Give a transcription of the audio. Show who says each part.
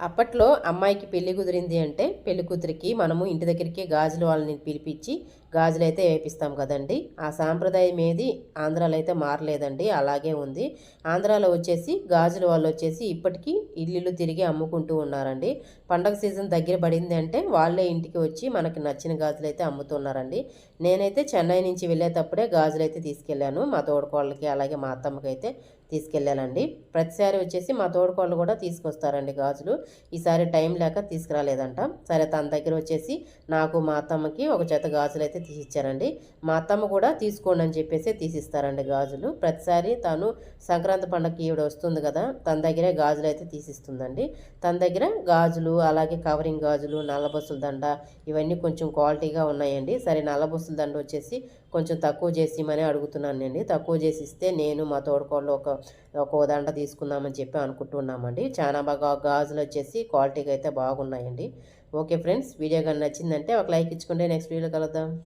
Speaker 1: అప్పట్లో అమ్మాయికి పెళ్లి కుదిరింది అంటే పెళ్లి కూతురికి మనము ఇంటి దగ్గరికి గాజులు వాళ్ళని పిలిపించి గాజులు అయితే వేపిస్తాం కదండి. ఆ సాంప్రదాయం ఏది ఆంధ్రాలో అయితే మారలేదండి, అలాగే ఉంది. ఆంధ్రాలో వచ్చేసి గాజులు వాళ్ళు వచ్చేసి ఇప్పటికీ ఇల్లు తిరిగి అమ్ముకుంటూ ఉన్నారండి. పండగ సీజన్ దగ్గర పడింది అంటే వాళ్ళే ఇంటికి వచ్చి మనకి నచ్చిన గాజులు అయితే అమ్ముతున్నారండి. నేనైతే చెన్నై నుంచి వెళ్ళేటప్పుడే గాజులు అయితే తీసుకెళ్ళాను మా తోడుకోళ్ళకి, అలాగే మా అత్తమ్మకి అయితే తీసుకెళ్ళానండి. ప్రతిసారి వచ్చేసి మా తోడుకోళ్ళు కూడా తీసుకొస్తారండి గాజులు. ఈసారి టైం లేక తీసుకురాలేదంట. సరే తన దగ్గర వచ్చేసి నాకు మా అత్తమ్మకి ఒక జత గాజులు అయితే తీసిచ్చారండి. మా అత్తమ్మ కూడా తీసుకోండి అని చెప్పేసి తీసిస్తారండి గాజులు. ప్రతిసారి తను సంక్రాంతి పండగకి ఈవిడ వస్తుంది కదా, తన దగ్గరే గాజులు అయితే తీసిస్తుందండి. తన దగ్గర గాజులు, అలాగే కవరింగ్ గాజులు, నల్లబొస్సుల దండ ఇవన్నీ కొంచెం క్వాలిటీగా ఉన్నాయండి. సరే నల్లబొస్సుల దండ వచ్చేసి కొంచెం తక్కువ చేసి ఇమ్మని అడుగుతున్నాను అండి. తక్కువ చేసి ఇస్తే నేను మా తోడుకోళ్ళు ఒక దండ తీసుకుందామని చెప్పి అనుకుంటున్నామండి. చాలా బాగా గాజులు వచ్చేసి క్వాలిటీగా అయితే బాగున్నాయండి. ఓకే ఫ్రెండ్స్, వీడియో కానీ నచ్చిందంటే ఒక లైక్ ఇచ్చుకుంటే నెక్స్ట్ వీడియో కలుద్దాం.